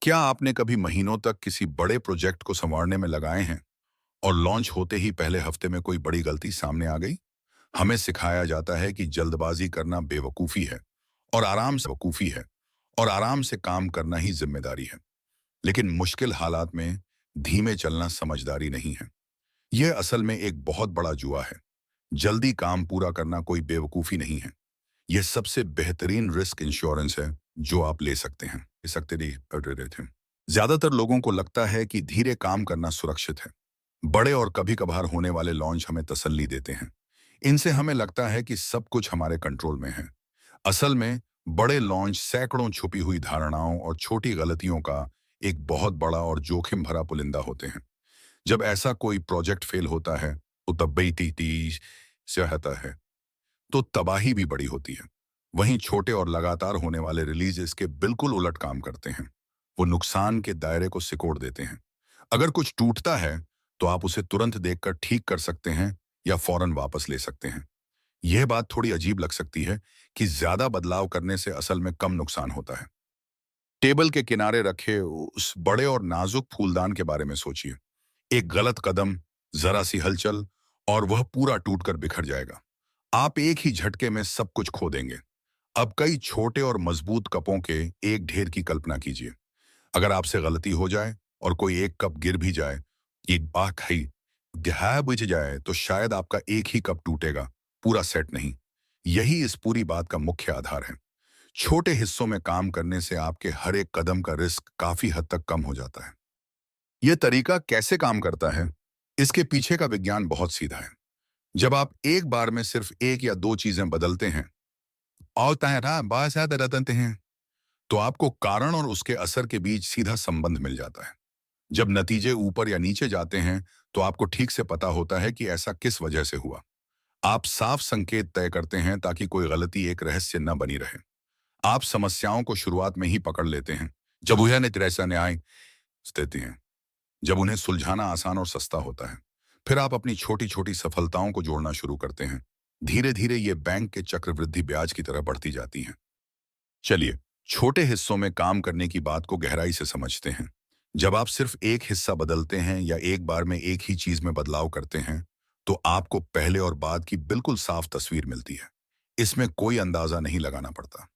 क्या आपने कभी महीनों तक किसी बड़े प्रोजेक्ट को संवारने में लगाए हैं और लॉन्च होते ही पहले हफ्ते में कोई बड़ी गलती सामने आ गई? हमें सिखाया जाता है कि जल्दबाजी करना बेवकूफ़ी है और आराम से काम करना ही जिम्मेदारी है। लेकिन मुश्किल हालात में धीमे चलना समझदारी नहीं है। यह असल में एक बहुत बड़ा जुआ है। जल्दी काम पूरा करना कोई बेवकूफ़ी नहीं है। यह सबसे बेहतरीन रिस्क इंश्योरेंस है जो आप ले सकते हैं। ले सकते नहीं अरे रहे थे। ज्यादातर लोगों को लगता है कि धीरे काम करना सुरक्षित है। बड़े और कभी कभार होने वाले लॉन्च हमें तसल्ली देते हैं। इनसे हमें लगता है कि सब कुछ हमारे कंट्रोल में है। असल में बड़े लॉन्च सैकड़ों छुपी हुई धारणाओं और छोटी गलतियों का एक बहुत बड़ा और जोखिम भरा पुलिंदा होते हैं। जब ऐसा कोई प्रोजेक्ट फेल होता है तो तब्बई ती से होता है, तो तबाही भी बड़ी होती है। वहीं छोटे और लगातार होने वाले रिलीज इसके बिल्कुल उलट काम करते हैं। वो नुकसान के दायरे को सिकोड़ देते हैं। अगर कुछ टूटता है तो आप उसे तुरंत देखकर ठीक कर सकते हैं या फौरन वापस ले सकते हैं। यह बात थोड़ी अजीब लग सकती है कि ज्यादा बदलाव करने से असल में कम नुकसान होता है। टेबल के किनारे रखे उस बड़े और नाजुक फूलदान के बारे में सोचिए। एक गलत कदम, जरा सी हलचल और वह पूरा टूटकर बिखर जाएगा। आप एक ही झटके में सब कुछ खो देंगे। अब कई छोटे और मजबूत कपों के एक ढेर की कल्पना कीजिए। अगर आपसे गलती हो जाए और कोई एक कप गिर भी जाए, एक बात है, गहरा बुझ जाए तो शायद आपका एक ही कप टूटेगा, पूरा सेट नहीं। यही इस पूरी बात का मुख्य आधार है। छोटे हिस्सों में काम करने से आपके हर एक कदम का रिस्क काफी हद तक कम हो जाता है। यह तरीका कैसे काम करता है? इसके पीछे का विज्ञान बहुत सीधा है। जब आप एक बार में सिर्फ एक या दो चीजें बदलते हैं और तायरा बहुत ज्यादा बदलते हैं, तो आपको कारण और उसके असर के बीच सीधा संबंध मिल जाता है। जब नतीजे ऊपर या नीचे जाते हैं तो आपको ठीक से पता होता है कि ऐसा किस वजह से हुआ। आप साफ संकेत तय करते हैं ताकि कोई गलती एक रहस्य न बनी रहे। आप समस्याओं को शुरुआत में ही पकड़ लेते हैं जब उन्हें ऐसा न्याय देते हैं, जब उन्हें सुलझाना आसान और सस्ता होता है। फिर आप अपनी छोटी छोटी सफलताओं को जोड़ना शुरू करते हैं। धीरे धीरे ये बैंक के चक्रवृद्धि ब्याज की तरह बढ़ती जाती हैं। चलिए, छोटे हिस्सों में काम करने की बात को गहराई से समझते हैं। जब आप सिर्फ एक हिस्सा बदलते हैं या एक बार में एक ही चीज में बदलाव करते हैं, तो आपको पहले और बाद की बिल्कुल साफ तस्वीर मिलती है। इसमें कोई अंदाजा नहीं लगाना पड़ता।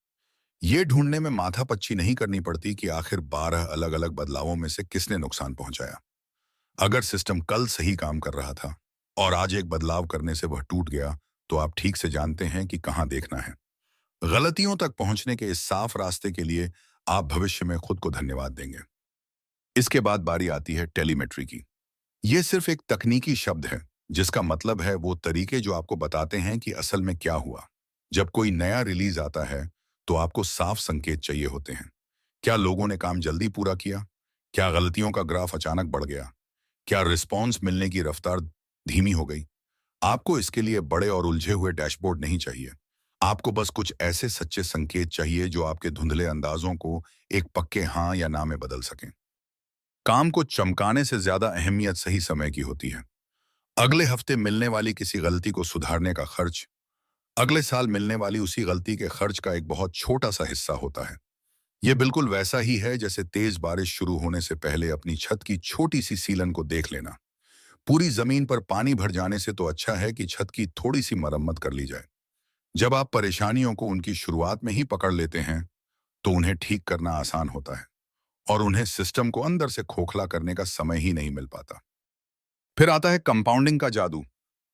ये ढूंढने में माथापच्ची नहीं करनी पड़ती कि आखिर 12 अलग अलग बदलावों में से किसने नुकसान पहुंचाया। अगर सिस्टम कल सही काम कर रहा था और आज एक बदलाव करने से वह टूट गया, तो आप ठीक से जानते हैं कि कहां देखना है। गलतियों तक पहुंचने के इस साफ रास्ते के लिए आप भविष्य में खुद को धन्यवाद देंगे। इसके बाद बारी आती है टेलीमेट्री की। यह सिर्फ एक तकनीकी शब्द है जिसका मतलब है वो तरीके जो आपको बताते हैं कि असल में क्या हुआ। जब कोई नया रिलीज आता है तो आपको साफ संकेत चाहिए होते हैं। क्या लोगों ने काम जल्दी पूरा किया? क्या गलतियों का ग्राफ अचानक बढ़ गया? क्या रिस्पॉन्स मिलने की रफ्तार धीमी हो गई? आपको इसके लिए बड़े और उलझे हुए डैशबोर्ड नहीं चाहिए। आपको बस कुछ ऐसे सच्चे संकेत चाहिए जो आपके धुंधले अंदाजों को एक पक्के हाँ या ना में बदल सकें। काम को चमकाने से ज्यादा अहमियत सही समय की होती है। अगले हफ्ते मिलने वाली किसी गलती को सुधारने का खर्च अगले साल मिलने वाली उसी गलती के खर्च का एक बहुत छोटा सा हिस्सा होता है। यह बिल्कुल वैसा ही है जैसे तेज बारिश शुरू होने से पहले अपनी छत की छोटी सी सीलन को देख लेना। पूरी जमीन पर पानी भर जाने से तो अच्छा है कि छत की थोड़ी सी मरम्मत कर ली जाए। जब आप परेशानियों को उनकी शुरुआत में ही पकड़ लेते हैं तो उन्हें ठीक करना आसान होता है और उन्हें सिस्टम को अंदर से खोखला करने का समय ही नहीं मिल पाता। फिर आता है कंपाउंडिंग का जादू।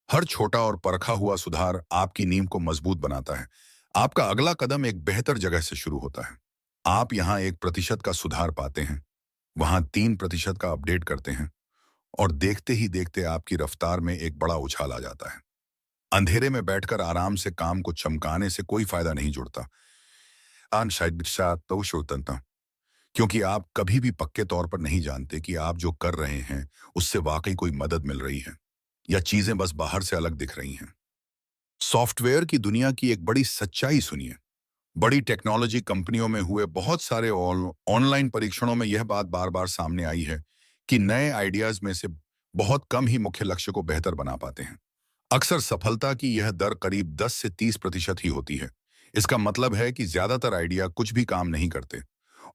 हर छोटा और परखा हुआ सुधार आपकी नींव को मजबूत बनाता है। आपका अगला कदम एक बेहतर जगह से शुरू होता है। आप यहाँ 1% का सुधार पाते हैं, वहां 3% का अपडेट करते हैं और देखते ही देखते आपकी रफ्तार में एक बड़ा उछाल आ जाता है। अंधेरे में बैठकर आराम से काम को चमकाने से कोई फायदा नहीं जुड़ता। शायद तो शुरुतंता, क्योंकि आप कभी भी पक्के तौर पर नहीं जानते कि आप जो कर रहे हैं उससे वाकई कोई मदद मिल रही है या चीजें बस बाहर से अलग दिख रही हैं। सॉफ्टवेयर की दुनिया की एक बड़ी सच्चाई सुनिए। बड़ी टेक्नोलॉजी कंपनियों में हुए बहुत सारे ऑनलाइन परीक्षणों में यह बात बार बार सामने आई है कि नए आइडियाज में से बहुत कम ही मुख्य लक्ष्य को बेहतर बना पाते हैं। अक्सर सफलता की यह दर करीब 10 से 30% ही होती है। इसका मतलब है कि ज्यादातर आइडिया कुछ भी काम नहीं करते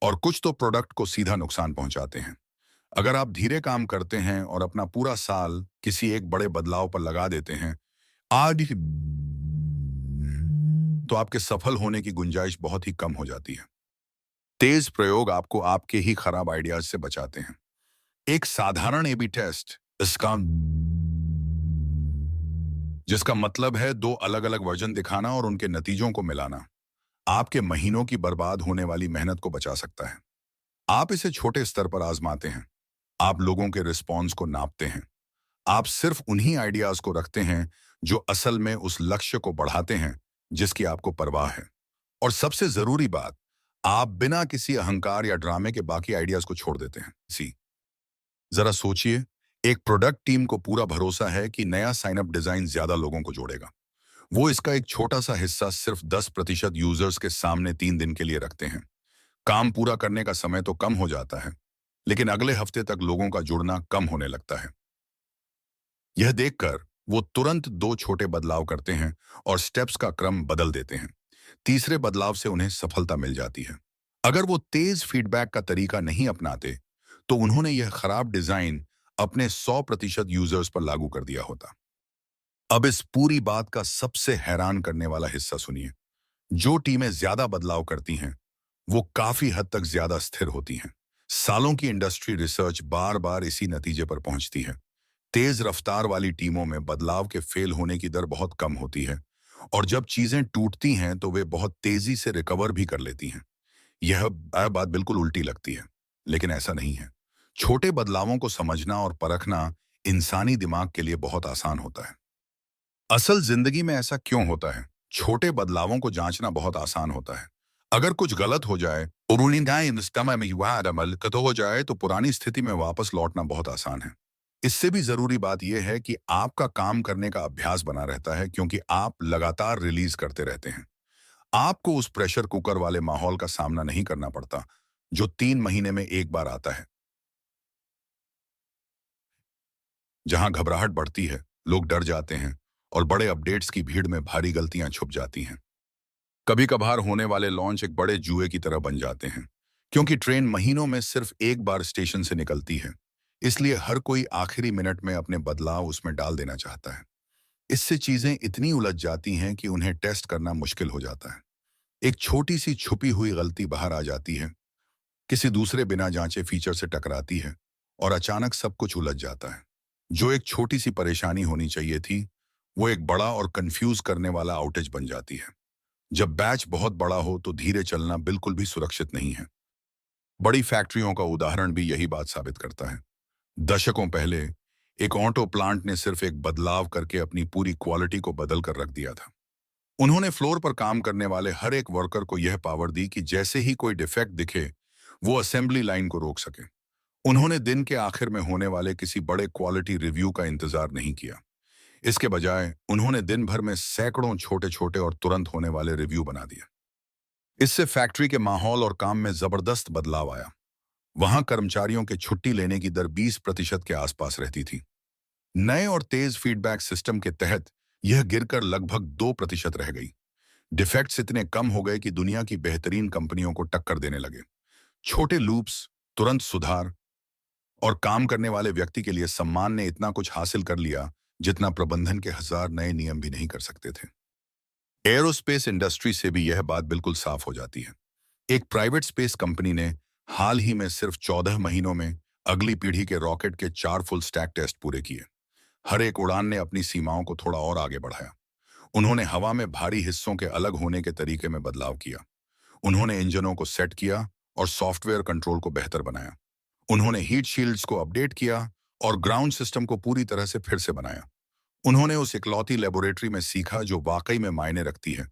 और कुछ तो प्रोडक्ट को सीधा नुकसान पहुंचाते हैं। अगर आप धीरे काम करते हैं और अपना पूरा साल किसी एक बड़े बदलाव पर लगा देते हैं, आज तो आपके सफल होने की गुंजाइश बहुत ही कम हो जाती है। तेज प्रयोग आपको आपके ही खराब आइडियाज से बचाते हैं। एक साधारण एबी टेस्ट, इसका जिसका मतलब है दो अलग अलग वर्जन दिखाना और उनके नतीजों को मिलाना, आपके महीनों की बर्बाद होने वाली मेहनत को बचा सकता है। आप इसे छोटे स्तर पर आजमाते हैं। आप लोगों के रिस्पॉन्स को नापते हैं। आप सिर्फ उन्हीं आइडियाज को रखते हैं जो असल में उस लक्ष्य को बढ़ाते हैं जिसकी आपको परवाह है। और सबसे जरूरी बात, आप बिना किसी अहंकार या ड्रामे के बाकी आइडियाज को छोड़ देते हैं। जरा सोचिए, एक प्रोडक्ट टीम को पूरा भरोसा है कि नया साइनअप डिजाइन ज्यादा लोगों को जोड़ेगा। वो इसका एक छोटा सा हिस्सा सिर्फ 10% यूजर्स के सामने 3 दिन के लिए रखते हैं। काम पूरा करने का समय तो कम हो जाता है, लेकिन अगले हफ्ते तक लोगों का जुड़ना कम होने लगता है। यह देखकर वो तुरंत 2 छोटे बदलाव करते हैं और स्टेप्स का क्रम बदल देते हैं। तीसरे बदलाव से उन्हें सफलता मिल जाती है। अगर वो तेज फीडबैक का तरीका नहीं अपनाते, तो उन्होंने यह खराब डिजाइन अपने 100% यूजर्स पर लागू कर दिया होता। अब इस पूरी बात का सबसे हैरान करने वाला हिस्सा सुनिए। जो टीमें ज्यादा बदलाव करती हैं, वो काफी हद तक ज्यादा स्थिर होती हैं। सालों की इंडस्ट्री रिसर्च बार बार इसी नतीजे पर पहुंचती है। तेज रफ्तार वाली टीमों में बदलाव के फेल होने की दर बहुत कम होती है, और जब चीजें टूटती हैं तो वे बहुत तेजी से रिकवर भी कर लेती हैं। यह बात बिल्कुल उल्टी लगती है, लेकिन ऐसा नहीं है। छोटे बदलावों को समझना और परखना इंसानी दिमाग के लिए बहुत आसान होता है। असल जिंदगी में ऐसा क्यों होता है? छोटे बदलावों को जांचना बहुत आसान होता है। अगर कुछ गलत हो जाए और हो जाए तो पुरानी स्थिति में वापस लौटना बहुत आसान है। इससे भी जरूरी बात यह है कि आपका काम करने का अभ्यास बना रहता है, क्योंकि आप लगातार रिलीज करते रहते हैं। आपको उस प्रेशर कुकर वाले माहौल का सामना नहीं करना पड़ता जो 3 महीने में एक बार आता है, जहां घबराहट बढ़ती है, लोग डर जाते हैं और बड़े अपडेट्स की भीड़ में भारी गलतियां छुप जाती हैं। कभी कभार होने वाले लॉन्च एक बड़े जुए की तरह बन जाते हैं, क्योंकि ट्रेन महीनों में सिर्फ एक बार स्टेशन से निकलती है। इसलिए हर कोई आखिरी मिनट में अपने बदलाव उसमें डाल देना चाहता है। इससे चीजें इतनी उलझ जाती हैं कि उन्हें टेस्ट करना मुश्किल हो जाता है। एक छोटी सी छुपी हुई गलती बाहर आ जाती है, किसी दूसरे बिना जांचे फीचर से टकराती है, और अचानक सब कुछ उलझ जाता है। जो एक छोटी सी परेशानी होनी चाहिए थी, वो एक बड़ा और कंफ्यूज करने वाला आउटेज बन जाती है। जब बैच बहुत बड़ा हो तो धीरे चलना बिल्कुल भी सुरक्षित नहीं है। बड़ी फैक्ट्रियों का उदाहरण भी यही बात साबित करता है। दशकों पहले एक ऑटो प्लांट ने सिर्फ एक बदलाव करके अपनी पूरी क्वालिटी को बदल कर रख दिया था। उन्होंने फ्लोर पर काम करने वाले हर एक वर्कर को यह पावर दी कि जैसे ही कोई डिफेक्ट दिखे, वो असेंबली लाइन को रोक सके। उन्होंने दिन के आखिर में होने वाले किसी बड़े क्वालिटी रिव्यू का इंतजार नहीं किया। इसके बजाय उन्होंने दिन भर में सैकड़ों छोटे छोटे और तुरंत होने वाले रिव्यू बना दिए। इससे फैक्ट्री के माहौल और काम में जबरदस्त बदलाव आया। वहां कर्मचारियों के छुट्टी लेने की दर 20% के आसपास रहती थी। नए और तेज फीडबैक सिस्टम के तहत यह गिरकर लगभग 2% रह गई। डिफेक्ट्स इतने कम हो गए कि दुनिया की बेहतरीन कंपनियों को टक्कर देने लगे। छोटे लूप्स, तुरंत सुधार और काम करने वाले व्यक्ति के लिए सम्मान ने इतना कुछ हासिल कर लिया जितना प्रबंधन के 1000 नए नियम भी नहीं कर सकते थे। एरोस्पेस इंडस्ट्री से भी यह बात बिल्कुल साफ हो जाती है। एक प्राइवेट स्पेस कंपनी ने हाल ही में सिर्फ 14 महीनों में अगली पीढ़ी के रॉकेट के 4 फुल स्टैक टेस्ट पूरे किए। हर एक उड़ान ने अपनी सीमाओं को थोड़ा और आगे बढ़ाया। उन्होंने हवा में भारी हिस्सों के अलग होने के तरीके में बदलाव किया। उन्होंने इंजनों को सेट किया और सॉफ्टवेयर कंट्रोल को बेहतर बनाया। उन्होंने हीट शील्ड्स को अपडेट किया और ग्राउंड सिस्टम को पूरी तरह से फिर से बनाया। उन्होंने उस इकलौती लेबोरेटरी में सीखा जो वाकई में मायने रखती है,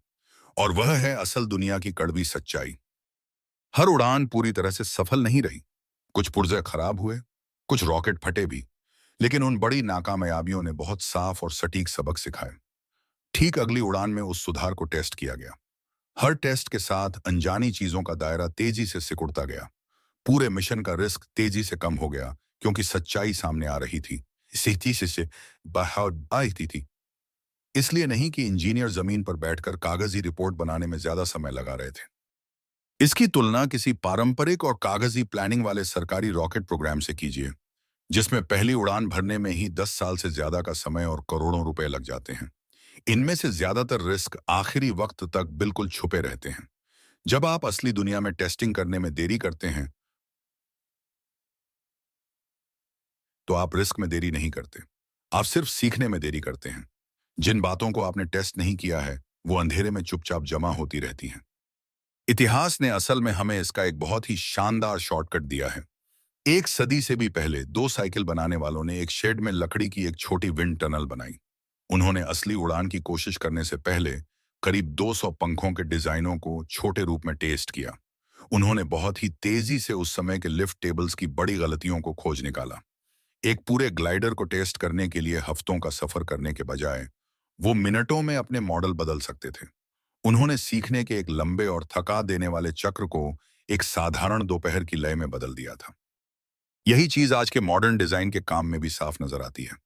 और वह है असल दुनिया की कड़वी सच्चाई। हर उड़ान पूरी तरह से सफल नहीं रही। कुछ पुर्जे खराब हुए, कुछ रॉकेट फटे भी, लेकिन उन बड़ी नाकामयाबियों ने बहुत साफ और सटीक सबक सिखाए। ठीक अगली उड़ान में उस सुधार को टेस्ट किया गया। हर टेस्ट के साथ अनजानी चीजों का दायरा तेजी से सिकुड़ता गया। पूरे मिशन का रिस्क तेजी से कम हो गया, क्योंकि सच्चाई सामने आ रही थी। से बाहर आई थी। इसलिए नहीं कि इंजीनियर जमीन पर बैठकर कागजी रिपोर्ट बनाने में ज्यादा समय लगा रहे थे। इसकी तुलना किसी पारंपरिक और कागजी प्लानिंग वाले सरकारी रॉकेट प्रोग्राम से कीजिए, जिसमें पहली उड़ान भरने में ही 10 साल से ज्यादा का समय और करोड़ों रुपए लग जाते हैं। इनमें से ज्यादातर रिस्क आखिरी वक्त तक बिल्कुल छुपे रहते हैं। जब आप असली दुनिया में टेस्टिंग करने में देरी करते हैं, तो आप रिस्क में देरी नहीं करते। आप सिर्फ सीखने में देरी करते हैं। जिन बातों को आपने टेस्ट नहीं किया है, वो अंधेरे में चुपचाप जमा होती रहती हैं। इतिहास ने असल में हमें इसका एक बहुत ही शानदार शॉर्टकट दिया है। एक सदी से भी पहले दो साइकिल बनाने वालों ने एक शेड में लकड़ी की एक छोटी विंड टनल बनाई। उन्होंने असली उड़ान की कोशिश करने से पहले करीब 200 पंखों के डिजाइनों को छोटे रूप में टेस्ट किया। उन्होंने बहुत ही तेजी से उस समय के लिफ्ट टेबल्स की बड़ी गलतियों को खोज निकाला। एक पूरे ग्लाइडर को टेस्ट करने के लिए हफ्तों का सफर करने के बजाय वो मिनटों में अपने मॉडल बदल सकते थे। उन्होंने सीखने के एक लंबे और थका देने वाले चक्र को एक साधारण दोपहर की लय में बदल दिया था। यही चीज आज के मॉडर्न डिजाइन के काम में भी साफ नजर आती है।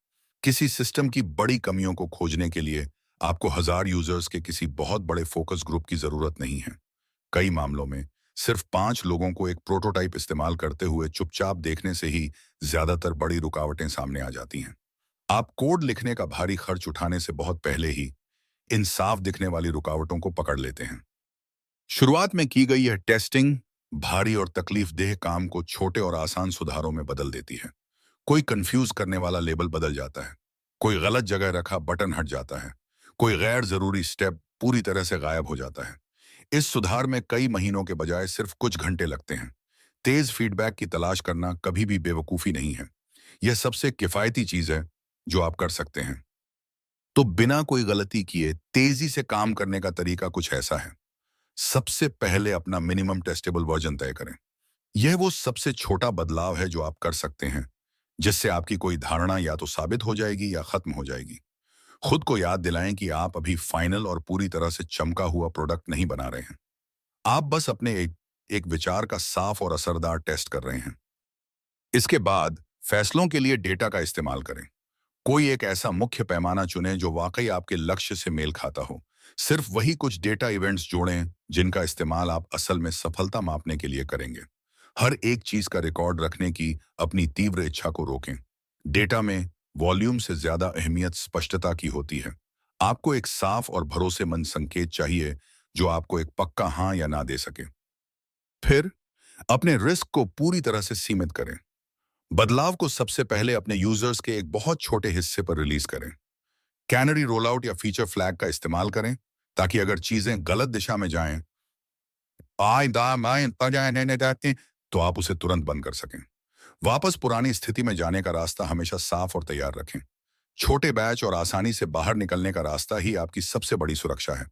किसी सिस्टम की बड़ी कमियों को खोजने के लिए आपको हजार यूजर्स के किसी बहुत बड़े फोकस ग्रुप की जरूरत नहीं है। कई मामलों में सिर्फ 5 लोगों को एक प्रोटोटाइप इस्तेमाल करते हुए चुपचाप देखने से ही ज्यादातर बड़ी रुकावटें सामने आ जाती हैं। आप कोड लिखने का भारी खर्च उठाने से बहुत पहले ही इन साफ दिखने वाली रुकावटों को पकड़ लेते हैं। शुरुआत में की गई यह टेस्टिंग भारी और तकलीफदेह काम को छोटे और आसान सुधारों में बदल देती है। कोई कंफ्यूज करने वाला लेबल बदल जाता है, कोई गलत जगह रखा बटन हट जाता है, कोई गैर जरूरी स्टेप पूरी तरह से गायब हो जाता है। इस सुधार में कई महीनों के बजाय सिर्फ कुछ घंटे लगते हैं। तेज फीडबैक की तलाश करना कभी भी बेवकूफ़ी नहीं है। यह सबसे किफ़ायती चीज़ है जो आप कर सकते हैं। तो बिना कोई गलती किए तेजी से काम करने का तरीका कुछ ऐसा है। सबसे पहले अपना मिनिमम टेस्टेबल वर्जन तय करें। यह वो सबसे छोटा बदलाव है जो आप कर सकते हैं, जिससे आपकी कोई धारणा या तो साबित हो जाएगी या खत्म हो जाएगी। खुद को याद दिलाएं कि आप अभी फाइनल और पूरी तरह से चमका हुआ प्रोडक्ट नहीं बना रहे हैं। आप बस अपने एक विचार का साफ और असरदार टेस्ट कर रहे हैं। इसके बाद फैसलों के लिए डेटा का इस्तेमाल करें। कोई एक ऐसा मुख्य पैमाना चुनें जो वाकई आपके लक्ष्य से मेल खाता हो। सिर्फ वही कुछ डेटा इवेंट्स जोड़ें जिनका इस्तेमाल आप असल में सफलता मापने के लिए करेंगे। हर एक चीज का रिकॉर्ड रखने की अपनी तीव्र इच्छा को रोकें। डेटा में वॉल्यूम से ज्यादा अहमियत स्पष्टता की होती है। आपको एक साफ और भरोसेमंद संकेत चाहिए जो आपको एक पक्का हाँ या ना दे सके। फिर अपने रिस्क को पूरी तरह से सीमित करें। बदलाव को सबसे पहले अपने यूजर्स के एक बहुत छोटे हिस्से पर रिलीज करें। कैनरी रोलआउट या फीचर फ्लैग का इस्तेमाल करें, ताकि अगर चीजें गलत दिशा में जाएं तो आप उसे तुरंत बंद कर सकें। वापस पुरानी स्थिति में जाने का रास्ता हमेशा साफ और तैयार रखें। छोटे बैच और आसानी से बाहर निकलने का रास्ता ही आपकी सबसे बड़ी सुरक्षा है।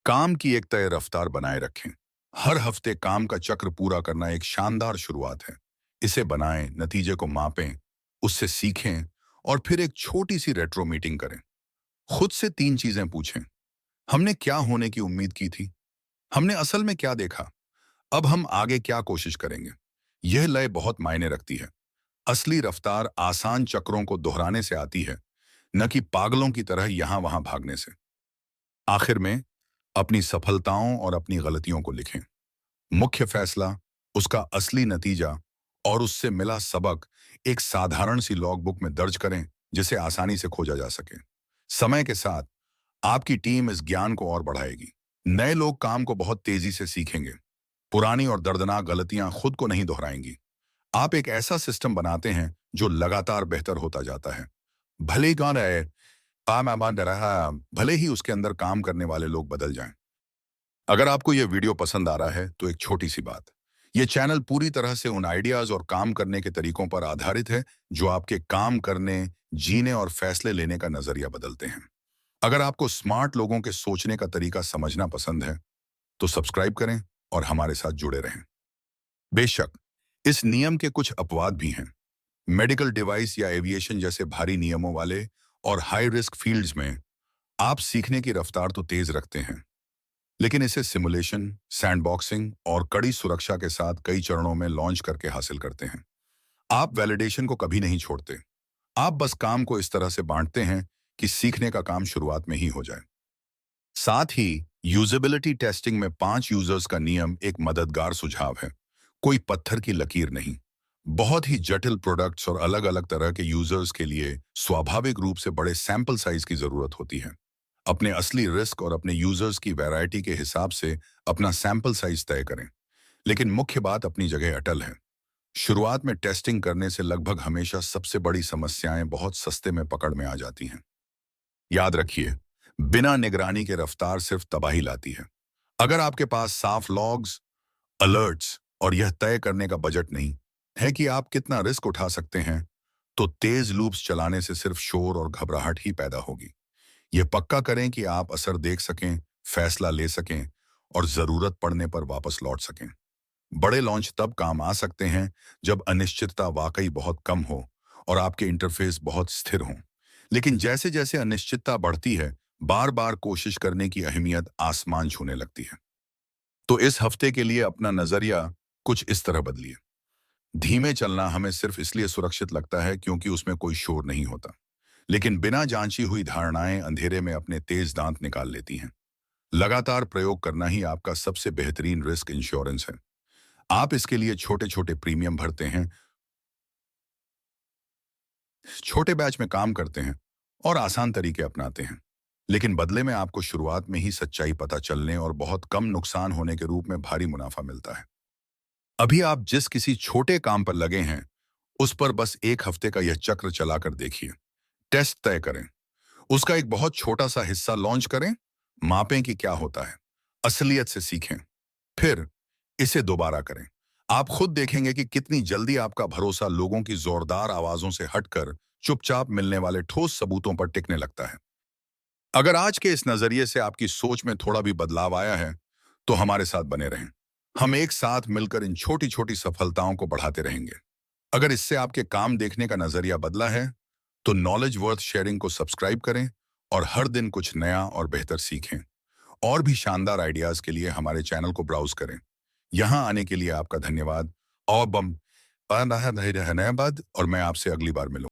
काम की एक तय रफ्तार बनाए रखें। हर हफ्ते काम का चक्र पूरा करना एक शानदार शुरुआत है। इसे बनाएं, नतीजे को मापें, उससे सीखें और फिर एक छोटी सी रेट्रो मीटिंग करें। खुद से 3 चीजें पूछें। हमने क्या होने की उम्मीद की थी? हमने असल में क्या देखा? अब हम आगे क्या कोशिश करेंगे? यह लय बहुत मायने रखती है। असली रफ्तार आसान चक्रों को दोहराने से आती है, न कि पागलों की तरह यहां वहां भागने से। आखिर में अपनी सफलताओं और अपनी गलतियों को लिखें। मुख्य फैसला, उसका असली नतीजा और उससे मिला सबक एक साधारण सी लॉगबुक में दर्ज करें, जिसे आसानी से खोजा जा सके। समय के साथ आपकी टीम इस ज्ञान को और बढ़ाएगी। नए लोग काम को बहुत तेजी से सीखेंगे। पुरानी और दर्दनाक गलतियां खुद को नहीं दोहराएंगी। आप एक ऐसा सिस्टम बनाते हैं जो लगातार बेहतर होता जाता है। भले ही कौन है काम आबाद रहा, भले ही उसके अंदर काम करने वाले लोग बदल जाएं। अगर आपको यह वीडियो पसंद आ रहा है तो एक छोटी सी बात, यह चैनल पूरी तरह से उन आइडियाज और काम करने के तरीकों पर आधारित है जो आपके काम करने, जीने और फैसले लेने का नजरिया बदलते हैं। अगर आपको स्मार्ट लोगों के सोचने का तरीका समझना पसंद है तो सब्सक्राइब करें और हमारे साथ जुड़े रहें। बेशक इस नियम के कुछ अपवाद भी हैं। मेडिकल डिवाइस या एविएशन जैसे भारी नियमों वाले और हाई रिस्क फील्ड्स में आप सीखने की रफ्तार तो तेज रखते हैं, लेकिन इसे सिमुलेशन, सैंडबॉक्सिंग और कड़ी सुरक्षा के साथ कई चरणों में लॉन्च करके हासिल करते हैं। आप वैलिडेशन को कभी नहीं छोड़ते। आप बस काम को इस तरह से बांटते हैं कि सीखने का काम शुरुआत में ही हो जाए। साथ ही यूजेबिलिटी टेस्टिंग में 5 यूजर्स का नियम एक मददगार सुझाव है। कोई पत्थर की लकीर नहीं। बहुत ही जटिल प्रोडक्ट्स और अलग अलग तरह के यूजर्स के लिए स्वाभाविक रूप से बड़े सैंपल साइज की जरूरत होती है। अपने असली रिस्क और अपने यूजर्स की वैरायटी के हिसाब से अपना सैंपल साइज तय करें। लेकिन मुख्य बात अपनी जगह अटल है। शुरुआत में टेस्टिंग करने से लगभग हमेशा सबसे बड़ी समस्याएं बहुत सस्ते में पकड़ में आ जाती हैं। याद रखिए, बिना निगरानी के रफ्तार सिर्फ तबाही लाती है। अगर आपके पास साफ लॉग्स, अलर्ट्स और यह तय करने का बजट नहीं है कि आप कितना रिस्क उठा सकते हैं, तो तेज लूप्स चलाने से सिर्फ शोर और घबराहट ही पैदा होगी। यह पक्का करें कि आप असर देख सकें, फैसला ले सकें और जरूरत पड़ने पर वापस लौट सकें। बड़े लॉन्च तब काम आ सकते हैं जब अनिश्चितता वाकई बहुत कम हो और आपके इंटरफेस बहुत स्थिर हों। लेकिन जैसे जैसे अनिश्चितता बढ़ती है, बार बार कोशिश करने की अहमियत आसमान छूने लगती है। तो इस हफ्ते के लिए अपना नजरिया कुछ इस तरह बदलिए। धीमे चलना हमें सिर्फ इसलिए सुरक्षित लगता है क्योंकि उसमें कोई शोर नहीं होता। लेकिन बिना जांची हुई धारणाएं अंधेरे में अपने तेज दांत निकाल लेती हैं। लगातार प्रयोग करना ही आपका सबसे बेहतरीन रिस्क इंश्योरेंस है। आप इसके लिए छोटे छोटे प्रीमियम भरते हैं, छोटे बैच में काम करते हैं और आसान तरीके अपनाते हैं। लेकिन बदले में आपको शुरुआत में ही सच्चाई पता चलने और बहुत कम नुकसान होने के रूप में भारी मुनाफा मिलता है। अभी आप जिस किसी छोटे काम पर लगे हैं, उस पर बस 1 हफ्ते का यह चक्र चलाकर देखिए। टेस्ट तय करें, उसका एक बहुत छोटा सा हिस्सा लॉन्च करें, मापें कि क्या होता है, असलियत से सीखें, फिर इसे दोबारा करें। आप खुद देखेंगे कि कितनी जल्दी आपका भरोसा लोगों की जोरदार आवाजों से हटकर चुपचाप मिलने वाले ठोस सबूतों पर टिकने लगता है। अगर आज के इस नजरिए से आपकी सोच में थोड़ा भी बदलाव आया है, तो हमारे साथ बने रहें। हम एक साथ मिलकर इन छोटी छोटी सफलताओं को बढ़ाते रहेंगे। अगर इससे आपके काम देखने का नजरिया बदला है, तो नॉलेज वर्थ शेयरिंग को सब्सक्राइब करें और हर दिन कुछ नया और बेहतर सीखें। और भी शानदार आइडियाज के लिए हमारे चैनल को ब्राउज करें। यहाँ आने के लिए आपका धन्यवाद। और बम धन्यवाद, और मैं आपसे अगली बार मिलूंगा।